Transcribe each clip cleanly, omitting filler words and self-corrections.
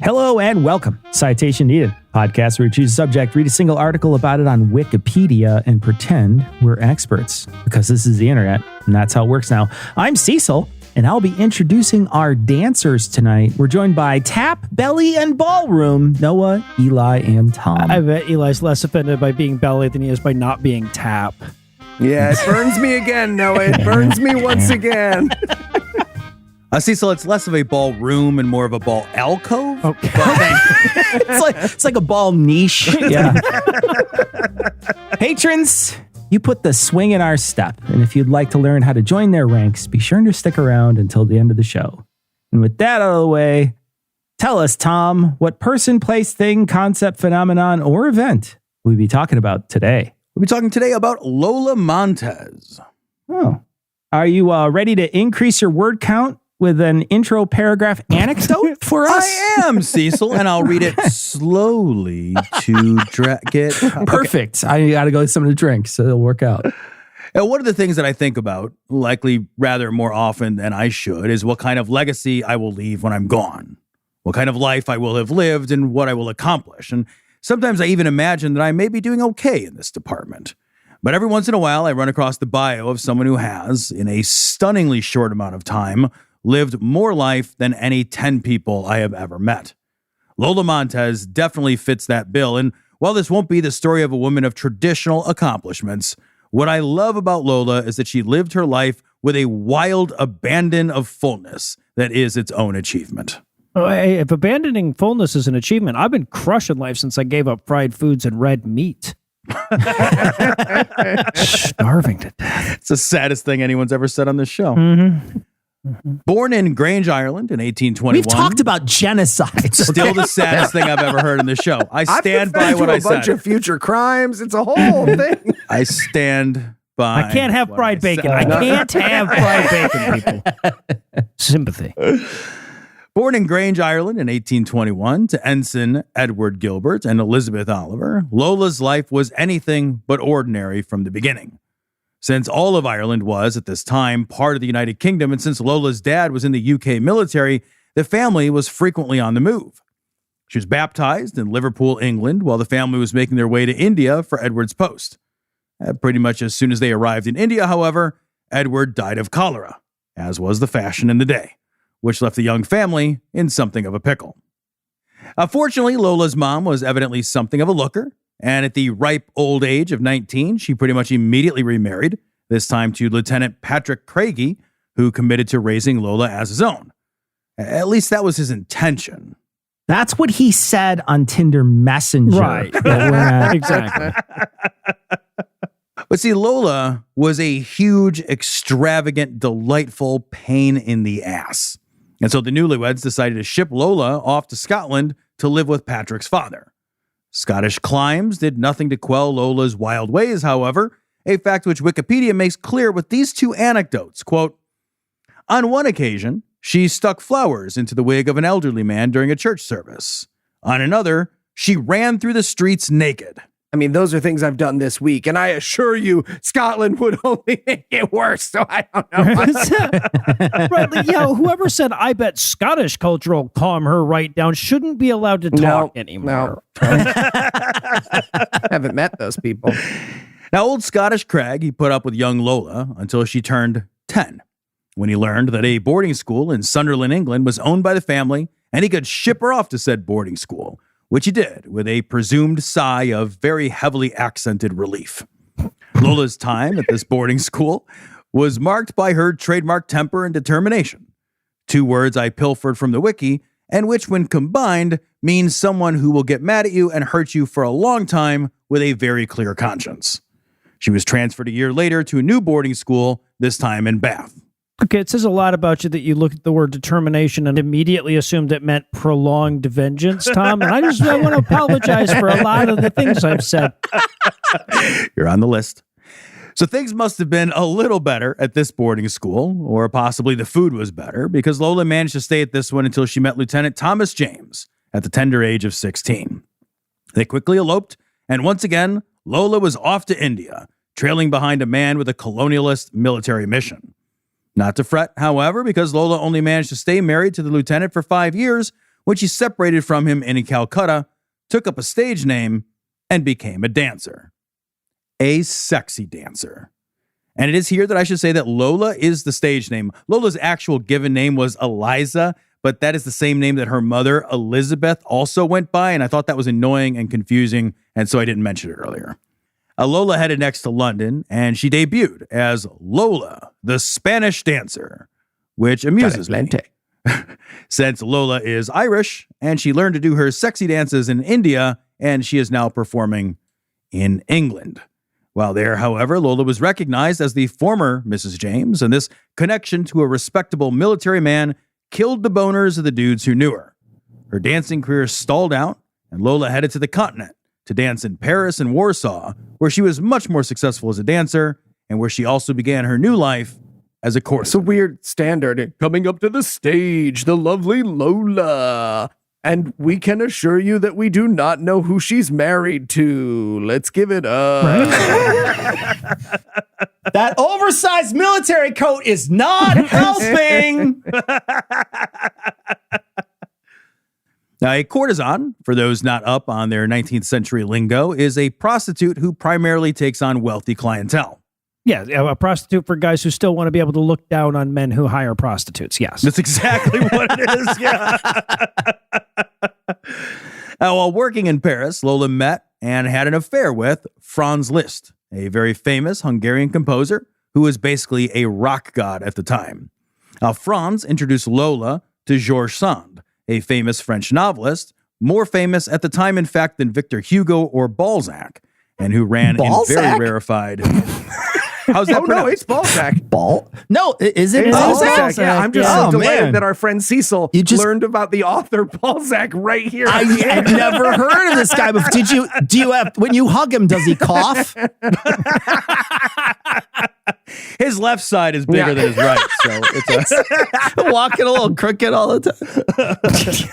Hello and welcome. Citation Needed, podcast where we choose a subject, read a single article about it on Wikipedia, and pretend we're experts because this is the internet and that's how it works now. I'm Cecil, and I'll be introducing our dancers tonight. We're joined by Tap, Belly, and Ballroom, Noah, Eli, and Tom. I bet Eli's less offended by being Belly than he is by not being Tap. Yeah, it burns me again, Noah. It burns me once again. Cecil, it's less of a ballroom and more of a ball alcove. Okay. It's like a ball niche. Yeah. Patrons, you put the swing in our step. And if you'd like to learn how to join their ranks, be sure to stick around until the end of the show. And with that out of the way, tell us, Tom, what person, place, thing, concept, phenomenon, or event we'll be talking about today. We'll be talking today about Lola Montez. Oh. Are you ready to increase your word count with an intro paragraph anecdote for us? I am, Cecil, and I'll read it slowly to get... Perfect. I got to go get something to drink, so it'll work out. And one of the things that I think about, likely rather more often than I should, is what kind of legacy I will leave when I'm gone. What kind of life I will have lived and what I will accomplish. And sometimes I even imagine that I may be doing okay in this department. But every once in a while, I run across the bio of someone who has, in a stunningly short amount of time, lived more life than any 10 people I have ever met. Lola Montez definitely fits that bill, and while this won't be the story of a woman of traditional accomplishments, what I love about Lola is that she lived her life with a wild abandon of fullness that is its own achievement. Oh, hey, if abandoning fullness is an achievement, I've been crushing life since I gave up fried foods and red meat. Starving to death. It's the saddest thing anyone's ever said on this show. Mm-hmm. Born in Grange, Ireland in 1821. We've talked about genocide. Still the saddest thing I've ever heard in this show. I stand by what I said. A bunch of future crimes. It's a whole thing. I stand by. I can't have fried bacon. I can't have fried bacon, people. Sympathy. Born in Grange, Ireland in 1821 to Ensign Edward Gilbert and Elizabeth Oliver, Lola's life was anything but ordinary from the beginning. Since all of Ireland was, at this time, part of the United Kingdom, and since Lola's dad was in the UK military, the family was frequently on the move. She was baptized in Liverpool, England, while the family was making their way to India for Edward's post. Pretty much as soon as they arrived in India, however, Edward died of cholera, as was the fashion in the day, which left the young family in something of a pickle. Fortunately, Lola's mom was evidently something of a looker, and at the ripe old age of 19, she pretty much immediately remarried, this time to Lieutenant Patrick Craigie, who committed to raising Lola as his own. At least that was his intention. That's what he said on Tinder Messenger. Right. Exactly. But see, Lola was a huge, extravagant, delightful pain in the ass. And so the newlyweds decided to ship Lola off to Scotland to live with Patrick's father. Scottish climes did nothing to quell Lola's wild ways, however, a fact which Wikipedia makes clear with these two anecdotes. Quote, on one occasion, she stuck flowers into the wig of an elderly man during a church service. On another, she ran through the streets naked. I mean, those are things I've done this week, and I assure you, Scotland would only make it worse, so I don't know. Right, whoever said, I bet Scottish culture will calm her right down, shouldn't be allowed to talk anymore. No. Haven't met those people. Now, old Scottish Crag, he put up with young Lola until she turned 10, when he learned that a boarding school in Sunderland, England was owned by the family, and he could ship her off to said boarding school, which he did with a presumed sigh of very heavily accented relief. Lola's time at this boarding school was marked by her trademark temper and determination. 2 words I pilfered from the wiki, and which when combined means someone who will get mad at you and hurt you for a long time with a very clear conscience. She was transferred a year later to a new boarding school, this time in Bath. Okay, it says a lot about you that you looked at the word determination and immediately assumed it meant prolonged vengeance, Tom. And I want to apologize for a lot of the things I've said. You're on the list. So things must have been a little better at this boarding school, or possibly the food was better, because Lola managed to stay at this one until she met Lieutenant Thomas James at the tender age of 16. They quickly eloped, and once again, Lola was off to India, trailing behind a man with a colonialist military mission. Not to fret, however, because Lola only managed to stay married to the lieutenant for 5 years, when she separated from him in Calcutta, took up a stage name, and became a dancer. A sexy dancer. And it is here that I should say that Lola is the stage name. Lola's actual given name was Eliza, but that is the same name that her mother, Elizabeth, also went by, and I thought that was annoying and confusing, and so I didn't mention it earlier. Lola headed next to London, and she debuted as Lola, the Spanish dancer, which amuses me. Since Lola is Irish, and she learned to do her sexy dances in India, and she is now performing in England. While there, however, Lola was recognized as the former Mrs. James, and this connection to a respectable military man killed the boners of the dudes who knew her. Her dancing career stalled out, and Lola headed to the continent to dance in Paris and Warsaw, where she was much more successful as a dancer, and where she also began her new life as a courtesan. It's a weird standard. Coming up to the stage, the lovely Lola. And we can assure you that we do not know who she's married to. Let's give it up. That oversized military coat is not helping. Now, a courtesan, for those not up on their 19th century lingo, is a prostitute who primarily takes on wealthy clientele. Yeah, a prostitute for guys who still want to be able to look down on men who hire prostitutes. Yes. That's exactly what it is. Yeah. While working in Paris, Lola met and had an affair with Franz Liszt, a very famous Hungarian composer who was basically a rock god at the time. Franz introduced Lola to Georges Sand, a famous French novelist, more famous at the time, in fact, than Victor Hugo or Balzac, and who ran in very rarefied... How's that no, it's Balzac. No, is it Balzac? Yeah, I'm just delighted that our friend Cecil learned about the author Balzac right here. I've never heard of this guy before. Do you have, when you hug him, does he cough? His left side is bigger than his right, so it's walking a little crooked all the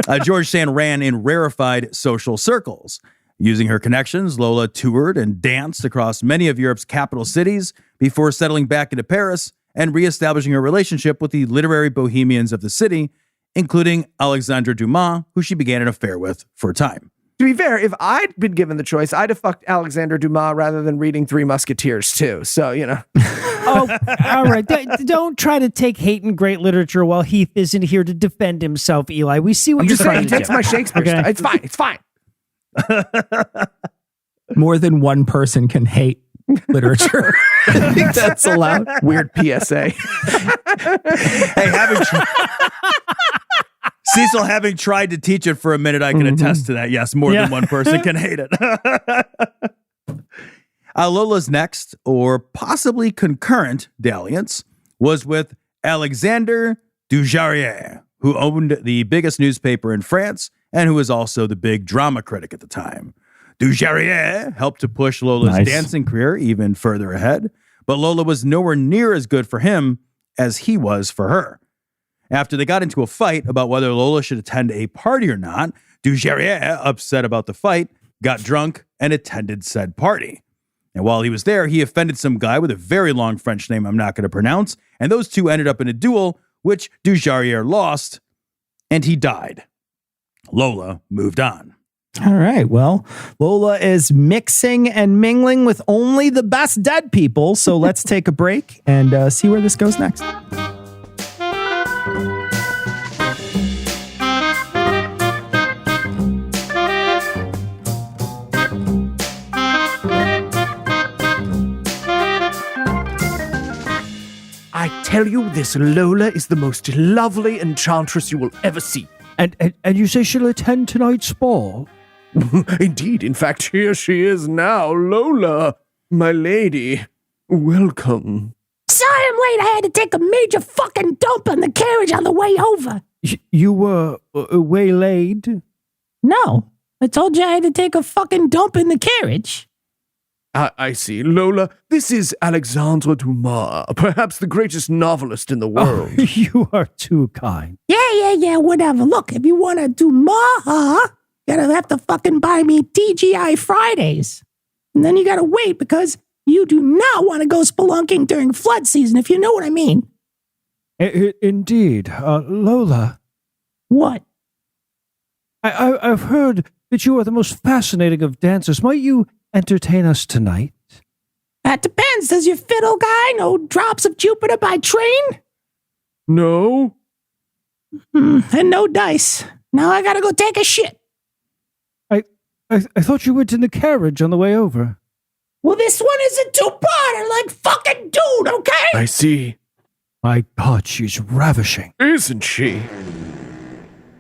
time. George Sand ran in rarefied social circles. Using her connections, Lola toured and danced across many of Europe's capital cities before settling back into Paris and reestablishing her relationship with the literary bohemians of the city, including Alexandre Dumas, who she began an affair with for a time. To be fair, if I'd been given the choice, I'd have fucked Alexandre Dumas rather than reading Three Musketeers too. So, you know. Oh, all right. Don't try to take hate in great literature while Heath isn't here to defend himself, Eli. We see what you're trying to do. That's my Shakespeare stuff. It's fine. It's fine. More than one person can hate literature. I think that's allowed. Weird PSA. Hey, Cecil, having tried to teach it for a minute, I can attest to that. Yes, more than one person can hate it. Lola's next, or possibly concurrent, dalliance was with Alexandre Dujardin, who owned the biggest newspaper in France and who was also the big drama critic at the time. Dujardin helped to push Lola's dancing career even further ahead, but Lola was nowhere near as good for him as he was for her. After they got into a fight about whether Lola should attend a party or not, Dujardin, upset about the fight, got drunk and attended said party. And while he was there, he offended some guy with a very long French name I'm not going to pronounce, and those two ended up in a duel, which Dujardin lost, and he died. Lola moved on. All right. Well, Lola is mixing and mingling with only the best dead people. So let's take a break and see where this goes next. I tell you, this Lola is the most lovely enchantress you will ever see. And you say she'll attend tonight's ball? Indeed. In fact, here she is now. Lola, my lady, welcome. Sorry I'm late. I had to take a major fucking dump in the carriage on the way over. You were waylaid? No. I told you I had to take a fucking dump in the carriage. I see. Lola, this is Alexandre Dumas, perhaps the greatest novelist in the world. Oh, you are too kind. Yeah, whatever. Look, if you want to do more, you're going to have to fucking buy me TGI Fridays. And then you got to wait because you do not want to go spelunking during flood season, if you know what I mean. Indeed. Lola. What? I've heard that you are the most fascinating of dancers. Might you entertain us tonight? That depends. Does your fiddle guy know Drops of Jupiter by train? No? And no dice. Now I gotta go take a shit. I thought you went in the carriage on the way over. Well, this one is a two-parter, like fucking dude, okay? I see. My God, she's ravishing. Isn't she?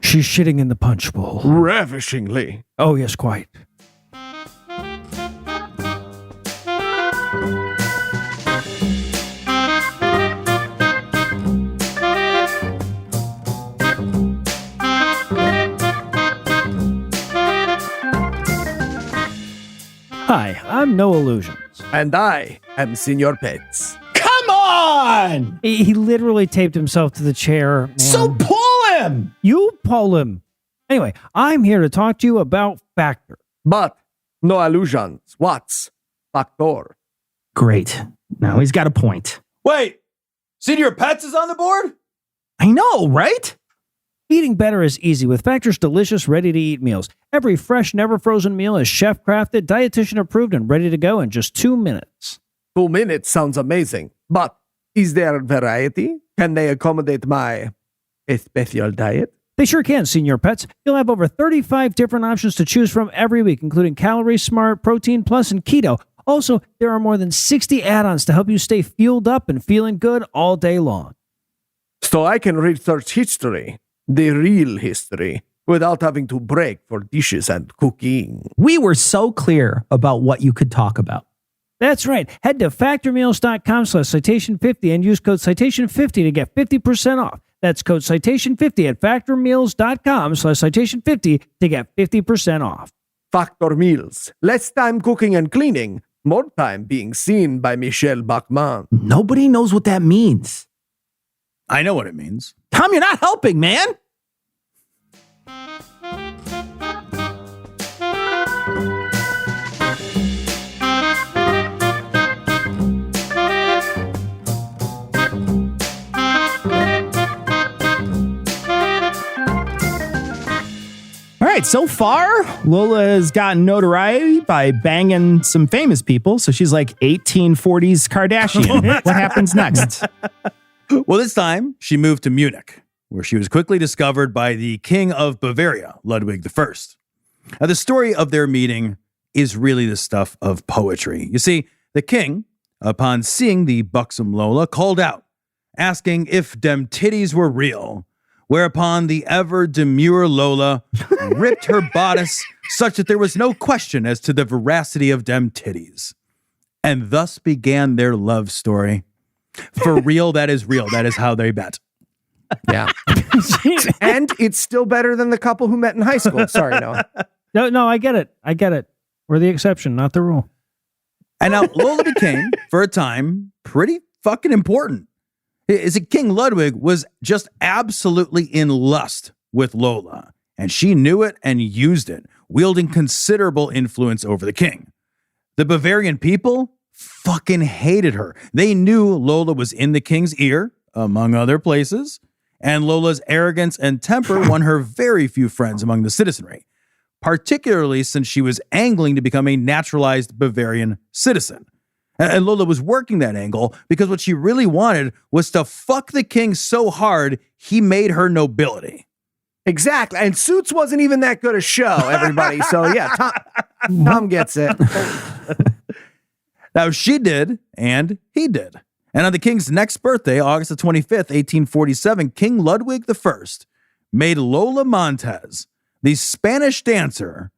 She's shitting in the punch bowl. Ravishingly. Oh, yes, quite. Hi, I'm No Illusions. And I am Senor Pets. Come on! He literally taped himself to the chair. Man. So pull him! You pull him. Anyway, I'm here to talk to you about Factor. But no illusions. What's Factor? Great. Now he's got a point. Wait, Senior Pets is on the board? I know, right? Eating better is easy with Factor's delicious, ready-to-eat meals. Every fresh, never-frozen meal is chef-crafted, dietitian-approved, and ready to go in just 2 minutes. 2 minutes sounds amazing. But is there variety? Can they accommodate my special diet? They sure can, Senior Pets. You'll have over 35 different options to choose from every week, including Calorie Smart, Protein Plus, and Keto. Also, there are more than 60 add-ons to help you stay fueled up and feeling good all day long. So I can research history, the real history, without having to break for dishes and cooking. We were so clear about what you could talk about. That's right. Head to factormeals.com/citation50 and use code citation50 to get 50% off. That's code citation50 at factormeals.com/citation50 to get 50% off. Factor meals. Less time cooking and cleaning, more time being seen by Michelle Bachmann. Nobody knows what that means. I know what it means. Tom, you're not helping, man. All right, so far, Lola has gotten notoriety by banging some famous people. So she's like 1840s Kardashian. What happens next? Well, this time, she moved to Munich, where she was quickly discovered by the King of Bavaria, Ludwig I. Now, the story of their meeting is really the stuff of poetry. You see, the king, upon seeing the buxom Lola, called out, asking if dem titties were real, whereupon the ever-demure Lola ripped her bodice such that there was no question as to the veracity of dem titties. And thus began their love story. For real, that is real. That is how they met. Yeah. And it's still better than the couple who met in high school. Sorry, no. No, I get it. We're the exception, not the rule. And now Lola became, for a time, pretty fucking important. King Ludwig was just absolutely in lust with Lola, and she knew it and used it, wielding considerable influence over the king. The Bavarian people fucking hated her. They knew Lola was in the king's ear, among other places, and Lola's arrogance and temper won her very few friends among the citizenry, particularly since she was angling to become a naturalized Bavarian citizen. And Lola was working that angle because what she really wanted was to fuck the king so hard he made her nobility. Exactly. And Suits wasn't even that good a show, everybody. So yeah, Tom gets it. Now she did, and he did. And on the king's next birthday, August the 25th, 1847, King Ludwig I made Lola Montez, the Spanish dancer,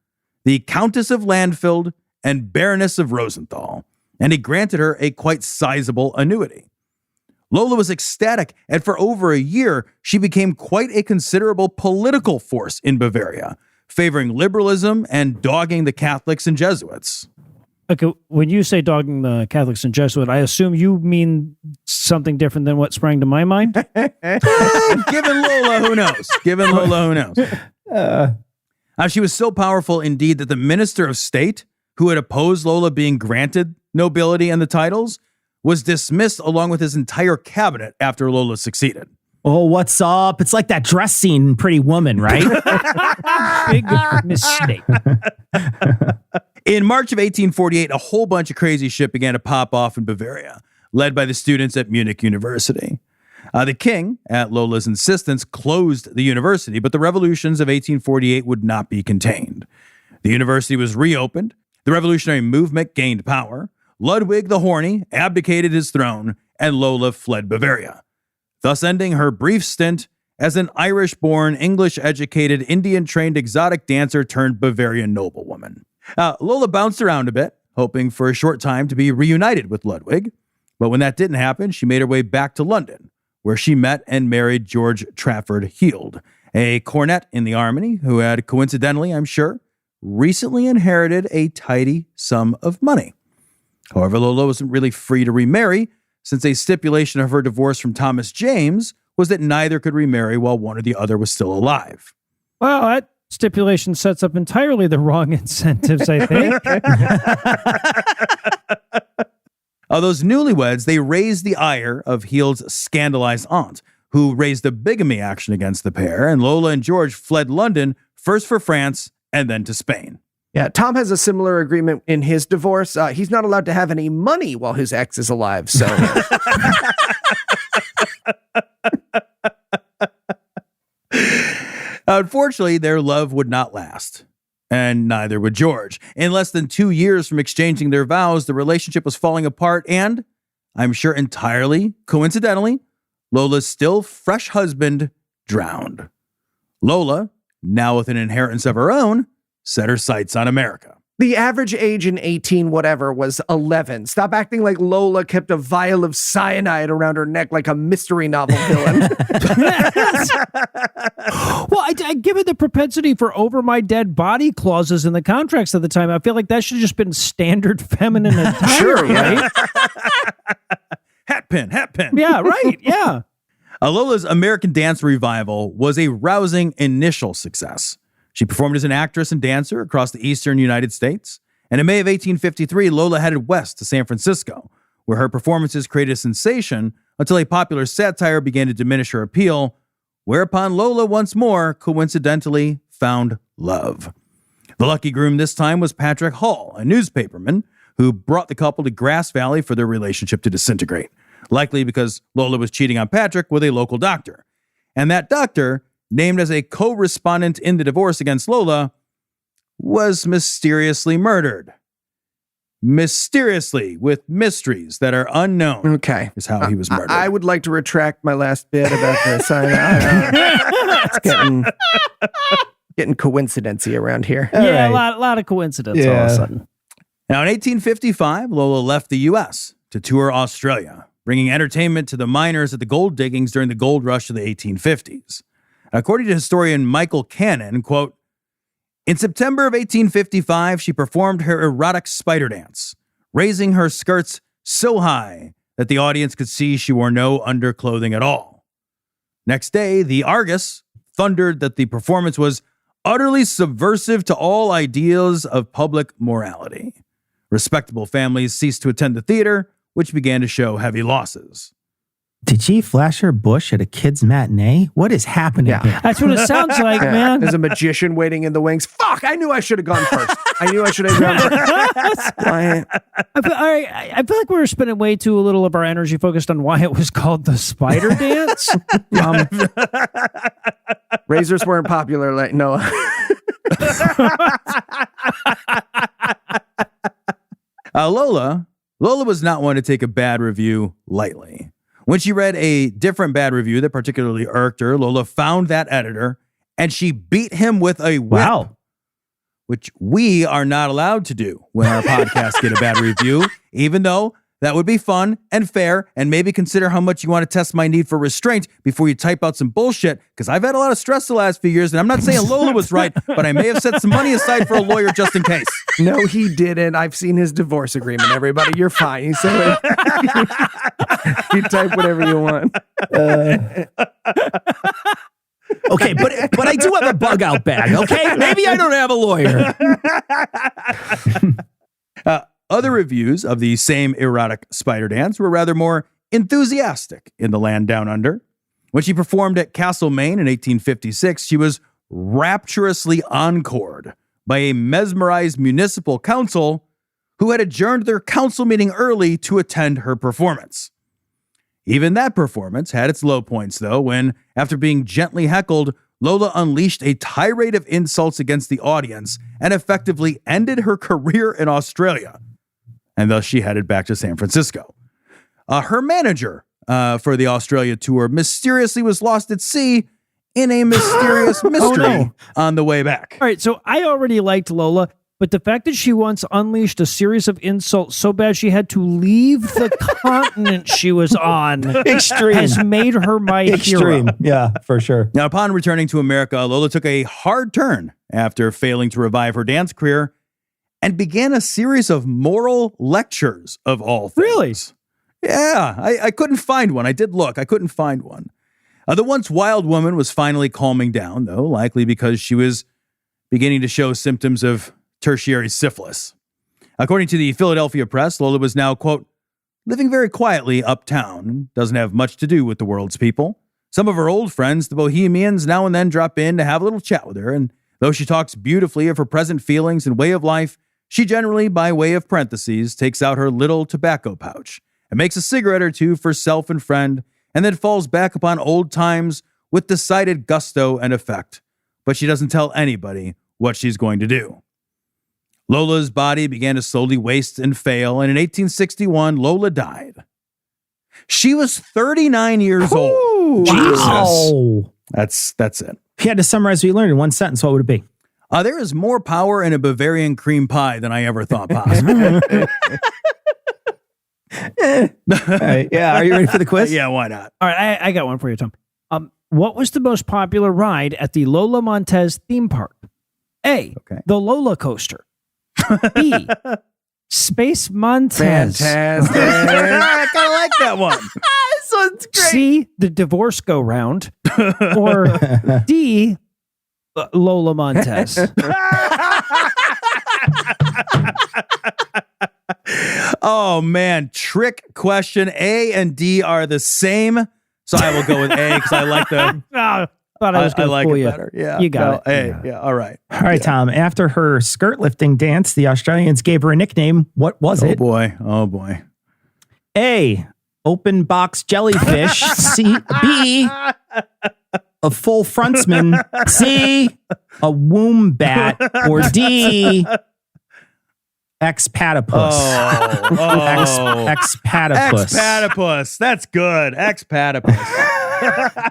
the Countess of Landfield and Baroness of Rosenthal, and he granted her a quite sizable annuity. Lola was ecstatic, and for over a year, she became quite a considerable political force in Bavaria, favoring liberalism and dogging the Catholics and Jesuits. Okay, when you say dogging the Catholics and Jesuits, I assume you mean something different than what sprang to my mind? Given Lola, who knows? Given Lola, who knows? She was so powerful indeed that the Minister of State, who had opposed Lola being granted nobility and the titles, was dismissed along with his entire cabinet after Lola succeeded. Oh, what's up? It's like that dress scene in Pretty Woman, right? Big mistake. In March of 1848, a whole bunch of crazy shit began to pop off in Bavaria, led by the students at Munich University. The king, at Lola's insistence, closed the university, but the revolutions of 1848 would not be contained. The university was reopened, the revolutionary movement gained power, Ludwig the Horny abdicated his throne, and Lola fled Bavaria, thus ending her brief stint as an Irish-born, English-educated, Indian-trained exotic dancer turned Bavarian noblewoman. Lola bounced around a bit, hoping for a short time to be reunited with Ludwig, but when that didn't happen, she made her way back to London, where she met and married George Trafford Heald, a cornet in the army who had, coincidentally, I'm sure, recently inherited a tidy sum of money. However, Lola wasn't really free to remarry, since a stipulation of her divorce from Thomas James was that neither could remarry while one or the other was still alive. Well, that stipulation sets up entirely the wrong incentives, I think. Those newlyweds, they raised the ire of Heald's scandalized aunt, who raised a bigamy action against the pair, and Lola and George fled London, first for France and then to Spain. Yeah, Tom has a similar agreement in his divorce. He's not allowed to have any money while his ex is alive, so... Unfortunately, their love would not last, and neither would George. In less than 2 years from exchanging their vows, the relationship was falling apart, and, I'm sure entirely coincidentally, Lola's still fresh husband drowned. Lola, now with an inheritance of her own, set her sights on America. The average age in 18 whatever was 11. Stop acting like Lola kept a vial of cyanide around her neck like a mystery novel villain. Well, given the propensity for over my dead body clauses in the contracts at the time, I feel like that should have just been standard feminine attire, Sure, right? Hat pin. Yeah, right, yeah. Lola's American Dance revival was a rousing initial success. She performed as an actress and dancer across the eastern United States, and in May of 1853, Lola headed west to San Francisco, where her performances created a sensation until a popular satire began to diminish her appeal, whereupon Lola once more coincidentally found love. The lucky groom this time was Patrick Hull, a newspaperman who brought the couple to Grass Valley for their relationship to disintegrate, likely because Lola was cheating on Patrick with a local doctor. And that doctor, named as a co-respondent in the divorce against Lola, was mysteriously murdered. Mysteriously, with mysteries that are unknown. Okay. Is how he was murdered. I would like to retract my last bit about this. It's getting coincidency around here. Yeah, right. a lot of coincidence all of a sudden. Now, in 1855, Lola left the U.S. to tour Australia, bringing entertainment to the miners at the gold diggings during the gold rush of the 1850s. According to historian Michael Cannon, quote, in September of 1855, she performed her erotic spider dance, raising her skirts so high that the audience could see she wore no underclothing at all. Next day, the Argus thundered that the performance was utterly subversive to all ideals of public morality. Respectable families ceased to attend the theater, which began to show heavy losses. Did she flash her bush at a kid's matinee? What is happening here? That's what it sounds like, man. There's a magician waiting in the wings. Fuck! I knew I should have gone first. I knew I should have gone first. I feel like we were spending way too little of our energy focused on why it was called the spider dance. Razors weren't popular like Noah. Lola was not one to take a bad review lightly. When she read a different bad review that particularly irked her, Lola found that editor and she beat him with a whip. Wow. Which we are not allowed to do when our podcasts get a bad review, even though that would be fun and fair, and maybe consider how much you want to test my need for restraint before you type out some bullshit, because I've had a lot of stress the last few years, and I'm not saying Lola was right, but I may have set some money aside for a lawyer just in case. No, he didn't. I've seen his divorce agreement, everybody. You're fine. He said you type whatever you want. Okay, but I do have a bug out bag, okay? Maybe I don't have a lawyer. Other reviews of the same erotic spider dance were rather more enthusiastic in the land down under. When she performed at Castlemaine in 1856, she was rapturously encored by a mesmerized municipal council who had adjourned their council meeting early to attend her performance. Even that performance had its low points, though, when, after being gently heckled, Lola unleashed a tirade of insults against the audience and effectively ended her career in Australia. And thus she headed back to San Francisco. Her manager for the Australia tour mysteriously was lost at sea in a mysterious mystery on the way back. All right, so I already liked Lola, but the fact that she once unleashed a series of insults so bad she had to leave the continent she was on Extreme. has made her my Extreme. hero. Yeah, for sure. Now, upon returning to America, Lola took a hard turn after failing to revive her dance career and began a series of moral lectures of all things. Really? Yeah, I couldn't find one. I did look. I couldn't find one. The once wild woman was finally calming down, though, likely because she was beginning to show symptoms of tertiary syphilis. According to the Philadelphia Press, Lola was now, quote, living very quietly uptown and doesn't have much to do with the world's people. Some of her old friends, the Bohemians, now and then drop in to have a little chat with her, and though she talks beautifully of her present feelings and way of life, she generally, by way of parentheses, takes out her little tobacco pouch and makes a cigarette or two for self and friend, and then falls back upon old times with decided gusto and effect. But she doesn't tell anybody what she's going to do. Lola's body began to slowly waste and fail, and in 1861, Lola died. She was 39 years old. Wow. That's it. If you had to summarize what you learned in one sentence, what would it be? There is more power in a Bavarian cream pie than I ever thought possible. All right, yeah, are you ready for the quiz? Yeah, why not? All right, I got one for you, Tom. What was the most popular ride at the Lola Montez theme park? A, the Lola coaster. B, Space Montez. Fantastic. I kind of like that one. This one's great. C, the divorce go round. Or D, Lola Montez. Oh, man. Trick question. A and D are the same. So I will go with A because I like the... Thought I was going to fool it you. better. Yeah, You got it. A, yeah. All right. All right, Tom. After her skirt lifting dance, the Australians gave her a nickname. What was it? Oh boy. A, open box jellyfish. B, a full frontsman. C, a womb bat. Or D, ex-patipus. Ex-patipus. Ex-patipus. That's good. Ex-patipus.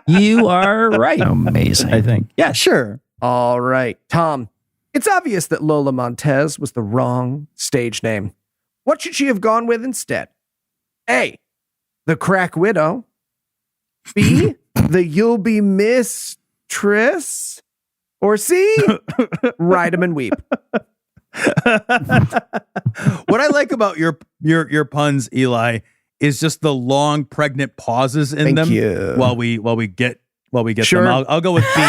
You are right. Amazing. I think. Yeah, sure. All right, Tom. It's obvious that Lola Montez was the wrong stage name. What should she have gone with instead? A, the Crack Widow. B, the You'll Be Mistress. Or C, Ride 'em and Weep. What I like about your puns, Eli, is just the long pregnant pauses in Thank them you. while we get Sure. them. I'll go with B.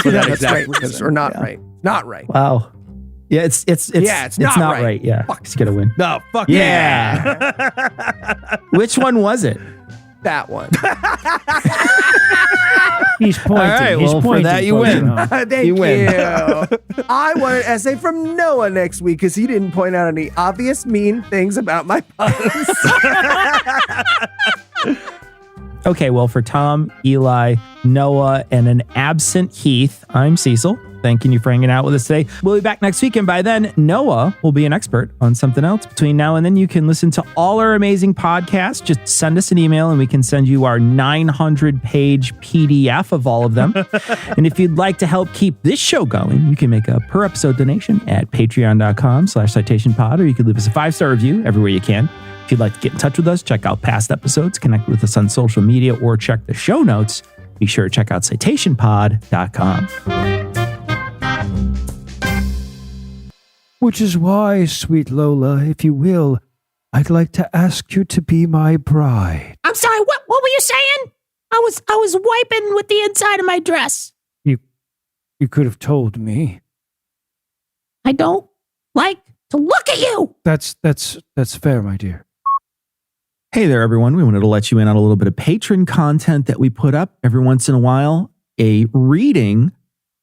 For that exact reason. Or not Yeah. right. Not right. Wow. Yeah, it's not right. Yeah. Fuck. He's gonna win. No, fuck Yeah. Which one was it? That one. He's pointing. All right, He's well, for pointing. that, you folks, win. know. Thank You win. I want an essay from Noah next week because he didn't point out any obvious mean things about my puns. Okay, well, for Tom, Eli, Noah, and an absent Heath, I'm Cecil. Thanking you for hanging out with us today. We'll be back next week, and by then, Noah will be an expert on something else. Between now and then, you can listen to all our amazing podcasts. Just send us an email, and we can send you our 900-page PDF of all of them. And if you'd like to help keep this show going, you can make a per-episode donation at patreon.com/citationpod, or you can leave us a 5-star review everywhere you can. If you'd like to get in touch with us, check out past episodes, connect with us on social media, or check the show notes, be sure to check out citationpod.com. Which is why, sweet Lola, if you will, I'd like to ask you to be my bride. I'm sorry, what were you saying? I was wiping with the inside of my dress. You could have told me. I don't like to look at you. That's fair, my dear. Hey there, everyone. We wanted to let you in on a little bit of patron content that we put up every once in a while. A reading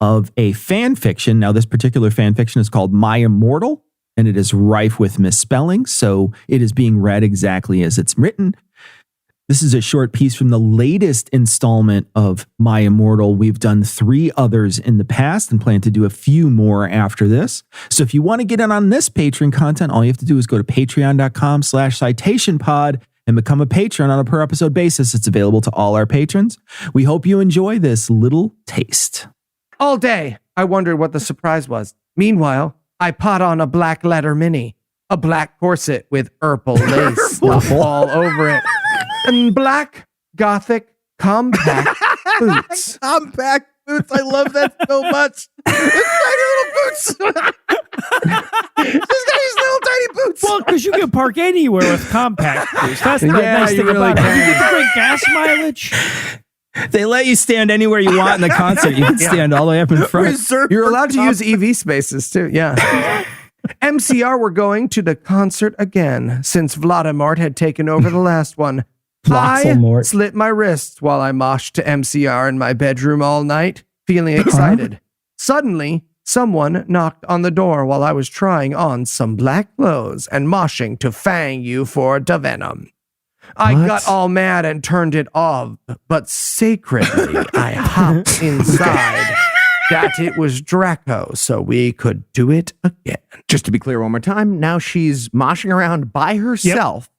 of a fan fiction. Now, this particular fan fiction is called My Immortal, and it is rife with misspelling, so it is being read exactly as it's written. This is a short piece from the latest installment of My Immortal. We've done 3 others in the past and plan to do a few more after this. So if you want to get in on this patron content, all you have to do is go to patreon.com/citationpod and become a patron on a per episode basis. It's available to all our patrons. We hope you enjoy this little taste. All day, I wondered what the surprise was. Meanwhile, I put on a black letter mini, a black corset with purple lace stuff all over it, and black, gothic, compact boots. Compact boots. I love that so much. It's tiny little boots. He's got these little tiny boots. Well, because you can park anywhere with compact boots. That's the nice thing really about it. can. You get the great gas mileage. They let you stand anywhere you want in the concert. You can stand all the way up in front. Reserved You're for allowed to use EV spaces too. Yeah. MCR were going to the concert again since Vladimir had taken over the last one. I Vladimir. slit my wrists while I moshed to MCR in my bedroom all night, feeling excited. Suddenly, someone knocked on the door while I was trying on some black clothes and moshing to Fang You for the Venom. I got all mad and turned it off, but sacredly, I hopped inside that it was Draco, so we could do it again. Just to be clear one more time, now she's moshing around by herself,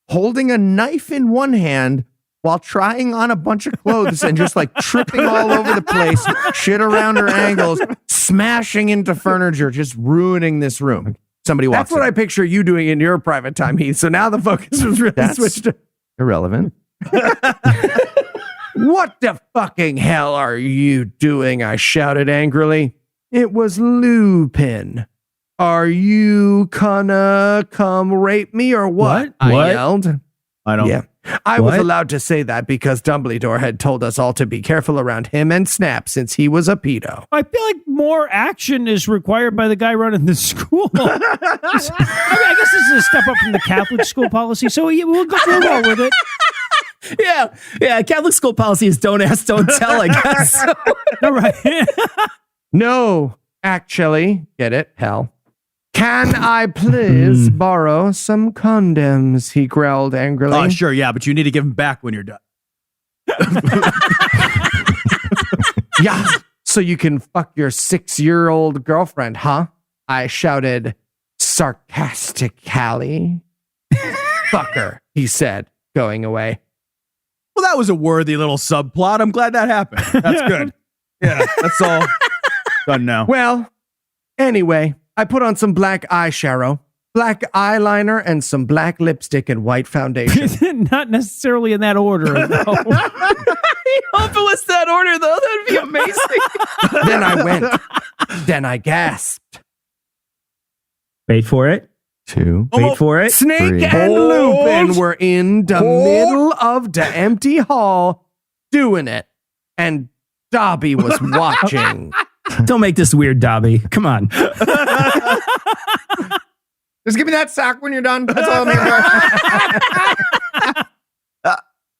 holding a knife in one hand while trying on a bunch of clothes and just like tripping all over the place, shit around her ankles, smashing into furniture, just ruining this room. Somebody walks That's what in. I picture you doing in your private time, Heath. So now the focus was really That's switched to... irrelevant. What the fucking hell are you doing? I shouted angrily. It was Lupin. Are you gonna come rape me or what? I What? yelled. I don't. Yeah. I was What? allowed to say that because Dumbledore had told us all to be careful around him and Snap since he was a pedo. I feel like more action is required by the guy running the school. I guess this is a step up from the Catholic school policy, so we'll roll with it. Yeah. Catholic school policy is don't ask, don't tell, I guess. All right. No, actually, get it? Hell. Can I please borrow some condoms? He growled angrily. Oh, sure. Yeah, but you need to give them back when you're done. Yeah, so you can fuck your 6-year-old girlfriend, huh? I shouted sarcastically. Fucker, he said, going away. Well, that was a worthy little subplot. I'm glad that happened. That's good. Yeah, that's all done now. Well, anyway, I put on some black eyeshadow, black eyeliner, and some black lipstick and white foundation. Not necessarily in that order, though. I hope it was that order, though. That'd be amazing. Then I went. Then I gasped. Wait for it. 2. Wait for it. Snake 3. and Lupin Hold. were in the middle of the empty hall doing it. And Dobby was watching. Don't make this weird, Dobby. Come on. Just give me that sock when you're done. That's all I'm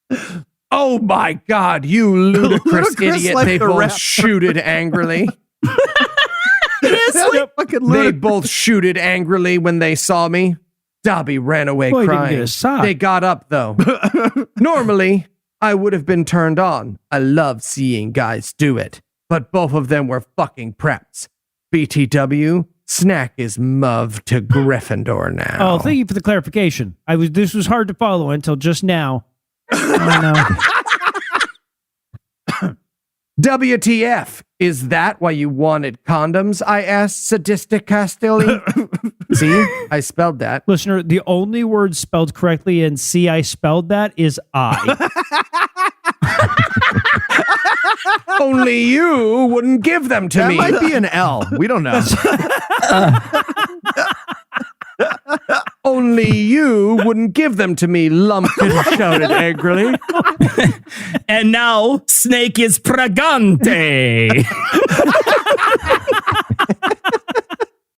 here. Oh my God, you ludicrous idiot. like They the both rap. shooted angrily. Fucking They both shooted angrily when they saw me. Dobby ran away Boy, he didn't crying. get a sock. They got up though. Normally, I would have been turned on. I love seeing guys do it. But both of them were fucking preps. BTW, Snack is Muv to Gryffindor now. Oh, thank you for the clarification. This was hard to follow until just now. WTF? Is that why you wanted condoms? I asked sadistic Castelli. See, I spelled that. Listener, the only word spelled correctly and see I spelled that is I. Only you wouldn't give them to That me. might be an L. We don't know. Only you wouldn't give them to me, Lumpkin shouted angrily. And now, Snake is pregante.